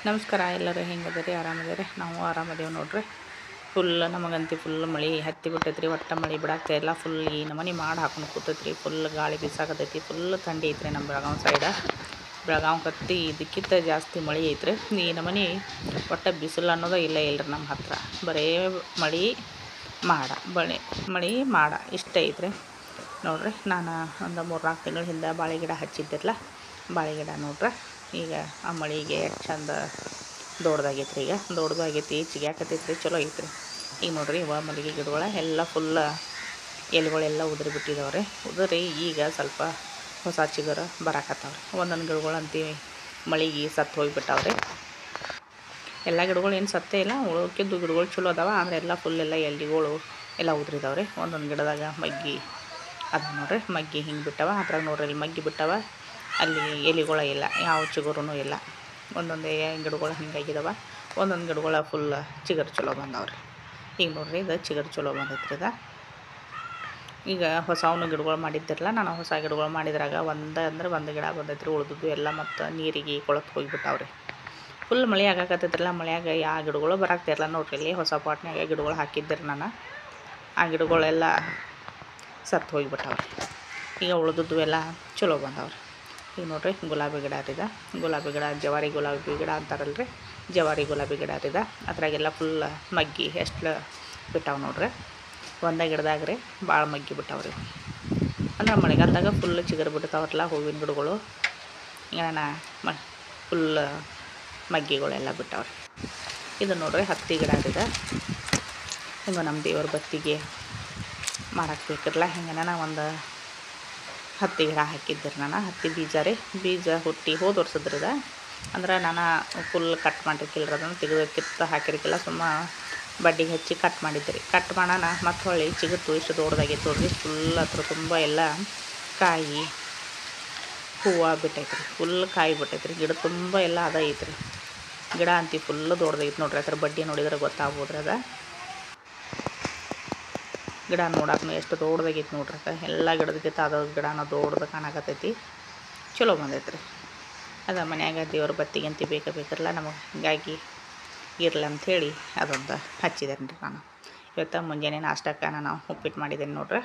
ನಮಸ್ಕಾರ ಎಲ್ಲರೂ ಹೆಂಗದಿರಿ ಆರಾಮದಿರಿ ನಾವು ಆರಾಮದೇವಿ ನೋಡ್ರಿ ಫುಲ್ ನಮಗಂತಿ ಫುಲ್ ಮಳೆ ಹತ್ತಿ ಬಿಟ್ಟೈತ್ರಿ ಒಟ್ಟ ಮಳೆ ಬಿಡಾಕ್ತಾ ಇಲ್ಲ ಫುಲ್ ಈ ನಮನಿ ಮಾಡಿ ಹಾಕೊಂಡು ಕೂತೈತ್ರಿ ಫುಲ್ ಗಾಳಿ ಬೀಸಾಕತೈತಿ ಫುಲ್ ಥಂಡಿ ಐತ್ರಿ ನಮ್ಮ ಬೆಳಗಾವಿ ಸೈಡ ಬೆಳಗಾವಿ ಕತ್ತಿ ಇದಕ್ಕಿಂತ ಜಾಸ್ತಿ ಮಳೆ ಐತ್ರಿ ಈ ನಮನಿ ಒಟ್ಟ ಬಿಸಿಲು ಅನ್ನೋದು ಇಲ್ಲೇ ಇಲ್ಲರಿ ನಮ್ಮ ಹತ್ರ ಬರೇ ಮಳೆ ಮಳೆ ಮಾಡ ಇಷ್ಟ ಐತ್ರಿ ನೋಡ್ರಿ ನಾನು ಒಂದು 3-4 ತಿಂಗಳ ಹಿಂದೆ ಬಾಳೆ ಗಿಡ ಹಚ್ಚಿದ್ದಿರಲ್ಲ ಬಾಳೆ ಗಿಡ ನೋಡ್ರಿ ಈಗ ಆ ಮಳೆಗೆ ಚಂದ ದೊಡ್ಡದಾಗೈತ್ರಿ ಈಗ ದೊಡ್ಡದಾಗೈತಿ ಚಿಗ್ಯಾಕತೈತ್ರಿ ಚಲೋ ಐತ್ರಿ ಈಗ ನೋಡ್ರಿ ಇವ ಮಲ್ಲಿಗೆ ಗಿಡಗಳ ಎಲ್ಲ ಫುಲ್ ಎಲೆಗಳೆಲ್ಲ ಉದುರಿ ಬಿಟ್ಟಿದಾವ್ರಿ ಉದುರಿ ಈಗ ಸ್ವಲ್ಪ ಹೊಸ ಚಿಗುರು ಬರಾಕತ್ತಾವ್ರಿ ಒಂದೊಂದು ಗಿಡಗಳು ಅಂತೀವಿ ಮಳೆಗೆ ಸತ್ತು ಹೋಗಿಬಿಟ್ಟಾವ್ರಿ ಎಲ್ಲ ಗಿಡಗಳು ಏನು ಸತ್ತೇ ಇಲ್ಲ ಉಳ್ಕಿದ್ದು ಗಿಡಗಳು ಚಲೋ ಅದಾವ ಆದರೆ ಎಲ್ಲ ಫುಲ್ ಎಲ್ಲ ಎಲೆಗಳು ಎಲ್ಲ ಉದುರಿದಾವ್ರಿ ಒಂದೊಂದು ಗಿಡದಾಗ ಮಗ್ಗಿ ಅದು ನೋಡ್ರಿ ಮಗ್ಗಿ ಹಿಂಗೆ ಬಿಟ್ಟವ ಅದ್ರಾಗ ನೋಡ್ರಿ ಇಲ್ಲಿ ಮಗ್ಗಿ ಬಿಟ್ಟವ ಅಲ್ಲಿ ಎಲೆಗಳು ಇಲ್ಲ ಯಾವ ಚಿಗುರೂ ಇಲ್ಲ ಒಂದೊಂದೇ ಗಿಡಗಳು ಹಿಂಗಾಗಿದಾವ ಒಂದೊಂದು ಗಿಡಗಳ ಫುಲ್ ಚಿಗುರು ಚಲೋ ಬಂದವ್ರಿ ಈಗ ನೋಡ್ರಿ ಇದು ಚಿಗುರು ಚಲೋ ಬಂದೈತ್ರಿ ಇದು ಈಗ ಹೊಸವನು ಗಿಡಗಳು ಮಾಡಿದ್ದಿರಲ್ಲ ನಾನು ಹೊಸ ಗಿಡಗಳು ಮಾಡಿದ್ರಾಗ ಒಂದು ಗಿಡ ಬಂದೈತ್ರಿ ಉಳಿದಿದ್ದು ಎಲ್ಲ ಮತ್ತು ನೀರಿಗೆ ಕೊಳತು ಹೋಗಿಬಿಟ್ಟಾವ್ರಿ ಫುಲ್ ಮಳೆ ಆಗಾಕತ್ತೈತ್ರಲ್ಲ ಮಳೆಯಾಗ ಯಾವ ಗಿಡಗಳು ಬರಾಕ್ತಿರಲ್ಲ ನೋಡ್ರಿ ಇಲ್ಲಿ ಹೊಸ ಪಾಟ್ನಾಗ ಗಿಡಗಳು ಹಾಕಿದ್ದಿರಿ ನಾನು ಆ ಗಿಡಗಳೆಲ್ಲ ಸತ್ತು ಹೋಗಿಬಿಟ್ಟಾವ್ರಿ ಈಗ ಉಳಿದಿದ್ದು ಎಲ್ಲ ಚಲೋ ಬಂದವ್ರಿ ಈಗ ನೋಡ್ರಿ ಗುಲಾಬಿ ಗಿಡ ಇದೆ ಗುಲಾಬಿ ಗಿಡ ಜವಾರಿ ಗುಲಾಬಿ ಗಿಡ ಅಂತಾರಲ್ರಿ ಜವಾರಿ ಗುಲಾಬಿ ಗಿಡ ಇದೆ ಅದ್ರಾಗೆಲ್ಲ ಫುಲ್ ಮಗ್ಗಿ ಎಷ್ಟು ಬಿಟ್ಟಾವ ನೋಡ್ರಿ ಒಂದೇ ಗಿಡದಾಗ ರೀ ಭಾಳ ಮಗ್ಗಿ ಬಿಟ್ಟಾವ್ರಿ ಅಂದ್ರೆ ಮಳೆಗಾಲದಾಗ ಫುಲ್ ಚಿಗುರು ಬಿಡ್ತಾವ್ರಲ್ಲ ಹೂವಿನ ಗಿಡಗಳು ಈಗ ಫುಲ್ ಮಗ್ಗಿಗಳೆಲ್ಲ ಬಿಟ್ಟವ್ರಿ ಇದು ನೋಡ್ರಿ ಹತ್ತಿ ಗಿಡ ಇದೆ ಹಿಂಗೆ ನಮ್ಮ ದೇವ್ರ ಬತ್ತಿಗೆ ಮಾಡಕ್ಕೆ ಬೇಕಿರಲ್ಲ ಹಿಂಗೆ ಒಂದು ಹತ್ತಿ ಗಿಡ ಹಾಕಿದ್ದಿರಿ ನಾನು ಹತ್ತಿ ಬೀಜ ಹುಟ್ಟಿ ಹೋದ ವರ್ಷದ್ರದ ಅಂದ್ರೆ ನಾನು ಫುಲ್ ಕಟ್ ಮಾಡಿರ್ಕಿಲ್ರಿ ಅದನ್ನು ತೆಗೆದು ಕಿತ್ತು ಹಾಕಿರ್ಕಿಲ್ಲ ಸುಮ್ಮ ಬಡ್ಡಿಗೆ ಹಚ್ಚಿ ಕಟ್ ಮಾಡಿದ್ರಿ ಕಟ್ ಮಾಡೋಣ ಮತ್ತು ಹೊಳ್ಳಿ ಚಿಗುತ್ತು ಇಷ್ಟು ದೊಡ್ಡದಾಗೈತೆ ನೋಡ್ರಿ ಫುಲ್ ಹತ್ರ ತುಂಬ ಎಲ್ಲ ಕಾಯಿ ಹೂವು ಬಿಟ್ಟೈತ್ರಿ ಫುಲ್ ಕಾಯಿ ಬಿಟ್ಟೈತ್ರಿ ಗಿಡ ತುಂಬ ಎಲ್ಲ ಅದ ಐತ್ರಿ ಗಿಡ ಅಂತಿ ಫುಲ್ ದೊಡ್ಡದೈತೆ ನೋಡ್ರಿ ಅದ್ರ ಬಡ್ಡಿ ನೋಡಿದ್ರೆ ಗೊತ್ತಾಗ್ಬೋದ್ರಿ ಅದ ಗಿಡ ನೋಡಕ್ಕೂ ಎಷ್ಟು ದೊಡ್ಡದಾಗೈತೆ ನೋಡ್ರಿ ಎಲ್ಲ ಗಿಡದಕ್ಕಿಂತ ಅದು ಗಿಡನ ದೊಡ್ಡದು ಕಾಣಕತ್ತೈತಿ ಚಲೋ ಬಂದೈತ್ರಿ ಅದು ಮನ್ಯಾಗ ದೇವ್ರ ಬತ್ತಿಗಂತಿ ಬೇಕಲ್ಲ ನಮಗೆ ಹಿಂಗಾಗಿ ಇರ್ಲಿ ಅಂಥೇಳಿ ಅದೊಂದು ಹಚ್ಚಿದ್ದೇನೆ ರೀ ನಾನು ಇವತ್ತು ಮುಂಜಾನೆ ನಾಷ್ಟಕ್ಕೆ ನಾನು ಉಪ್ಪಿಟ್ಟು ಮಾಡಿದ್ದೇನೆ ನೋಡ್ರಿ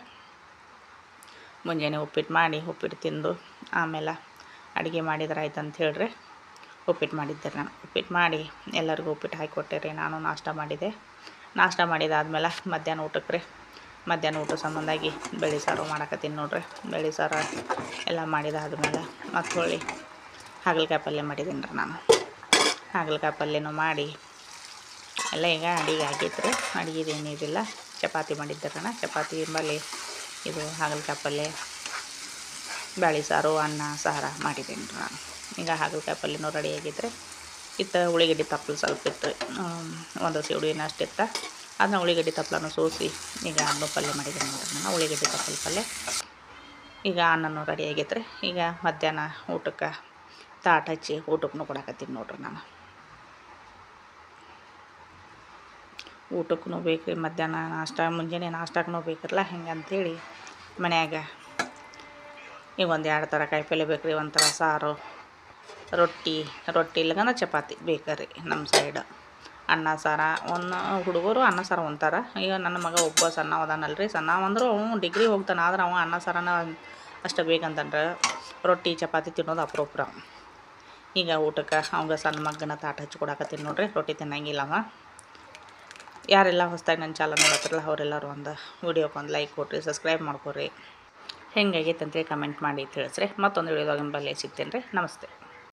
ಮುಂಜಾನೆ ಉಪ್ಪಿಟ್ಟು ತಿಂದು ಆಮೇಲೆ ಅಡುಗೆ ಮಾಡಿದ್ರೆ ಆಯ್ತು ಅಂತ ಹೇಳ್ರಿ ಉಪ್ಪಿಟ್ಟು ಮಾಡಿದ್ದೆ ನಾನು ಉಪ್ಪಿಟ್ಟು ಮಾಡಿ ಎಲ್ಲರಿಗೂ ಉಪ್ಪಿಟ್ಟು ಹಾಕಿ ರೀ ನಾನು ನಾಷ್ಟ ಮಾಡಿದಾದ್ಮೇಲೆ ಮಧ್ಯಾಹ್ನ ಊಟ ಸಂಬಂಧಾಗಿ ಬೇಳೆ ಸಾರು ಮಾಡಕತ್ತೀನಿ ನೋಡ್ರಿ ಬೇಳೆ ಸಾರು ಎಲ್ಲ ಮಾಡಿದಾದ್ಮೇಲೆ ಮತ್ತು ಹೊಳ್ಳಿ ಹಾಗಲಕಾಯಿ ಪಲ್ಯ ಮಾಡಿದ್ದೀನಿ ರೀ ನಾನು ಹಾಗಲಕಾಯಿ ಪಲ್ಯನೂ ಮಾಡಿ ಎಲ್ಲ ಈಗ ಅಡಿಗೆ ಆಗೈತ್ರಿ ಅಡುಗೆದು ಏನಿದಿಲ್ಲ ಚಪಾತಿ ಮಾಡಿದ್ದೆ ನಾನು ಚಪಾತಿ ಮೇಲೆ ಇದು ಹಾಗಲಕಾಯಿ ಪಲ್ಯ ಬೇಳೆ ಸಾರು ಅನ್ನ ಸಾರು ಮಾಡಿದ್ದೀನಿ ರೀ ನಾನು ಈಗ ಹಾಗಲಕಾಯಿ ಪಲ್ಯನೂ ರೆಡಿ ಆಗೈತ್ರಿ ಇತ್ತು ಉಳ್ಳಿಗಡ್ಡೆ ತಪ್ಪಲು ಸ್ವಲ್ಪ ಇತ್ತು ಒಂದು ಸಿಡಿನ ಅಷ್ಟಿತ್ತು ಅದನ್ನ ಉಳ್ಳಿಗಡ್ಡೆ ತಪ್ಪಲನ್ನು ಸೋಸಿ ಈಗ ಹಣ್ಣು ಪಲ್ಯ ಮಾಡಿದ್ದೀನಿ ನೋಡ್ರಿ ನಾನು ಉಳ್ಳಿಗಡ್ಡೆ ತಪ್ಪಲು ಪಲ್ಯ ಈಗ ಅನ್ನನೂ ರೆಡಿ ಆಗೈತ್ರಿ ಈಗ ಮಧ್ಯಾಹ್ನ ಊಟಕ್ಕೆ ತಾಟ್ ಹಚ್ಚಿ ಊಟಕ್ಕೂ ಕೊಡಕತ್ತೀನಿ ನೋಡ್ರಿ ನಾನು ಊಟಕ್ಕೂ ಬೇಕ್ರಿ ಮಧ್ಯಾಹ್ನ ಮುಂಜಾನೆ ನಾಷ್ಟಕ್ಕೂ ಬೇಕಿರಲ್ಲ ಹಿಂಗೆ ಅಂಥೇಳಿ ಮನ್ಯಾಗ ಈಗ 1-2 ಥರ ಕಾಯಿಪಲ್ಯ ಬೇಕ್ರಿ ಒಂಥರ ಸಾರು ರೊಟ್ಟಿ ಇಲ್ಲಗಂದ್ರೆ ಚಪಾತಿ ಬೇಕ್ರಿ ನಮ್ಮ ಸೈಡ್ ಅನ್ನ ಸಾರ ಹುಡುಗರು ಅನ್ನ ಸಾರು ಉಣ್ತಾರೆ ಈಗ ನನ್ನ ಮಗ ಒಬ್ಬ ಸಣ್ಣವದಾನಲ್ರಿ ಸಣ್ಣವಂದ್ರೆ ಅವನು ಡಿಗ್ರಿ ಹೋಗ್ತಾನೆ ಆದ್ರೆ ಅವ ಅನ್ನ ಸಾರನ ಅಷ್ಟು ಬೇಕಂತಂದ್ರೆ ರೊಟ್ಟಿ ಚಪಾತಿ ತಿನ್ನೋದು ಅಪರೂಪ ಈಗ ಊಟಕ್ಕೆ ಅವಂಗೆ ಸಣ್ಣ ಮಗನ ತಾಟ ಹಚ್ಚಿ ಕೊಡಕತ್ತೀನಿ ನೋಡ್ರಿ ರೊಟ್ಟಿ ತಿನ್ನಂಗಿಲ್ಲ ಅವ ಯಾರೆಲ್ಲ ಹೊಸ್ದಾಗಿ ನನ್ನ ಚಾನಲ್ ನೋಡತ್ತಿರಲ್ಲ ಅವರೆಲ್ಲರೂ ಒಂದು ವಿಡಿಯೋಕ್ಕೆ ಒಂದು ಲೈಕ್ ಕೊಟ್ಟಿರಿ ಸಬ್ಸ್ಕ್ರೈಬ್ ಮಾಡ್ಕೊರಿ ಹೆಂಗಾಗೈತೆ ಅಂತೇಳಿ ಕಮೆಂಟ್ ಮಾಡಿ ತಿಳಿಸ್ರಿ ಮತ್ತೊಂದು ವಿಡಿಯೋದಾಗ ಬಲ್ಲೆ ಸಿಗ್ತೇನೆ ರೀ ನಮಸ್ತೆ.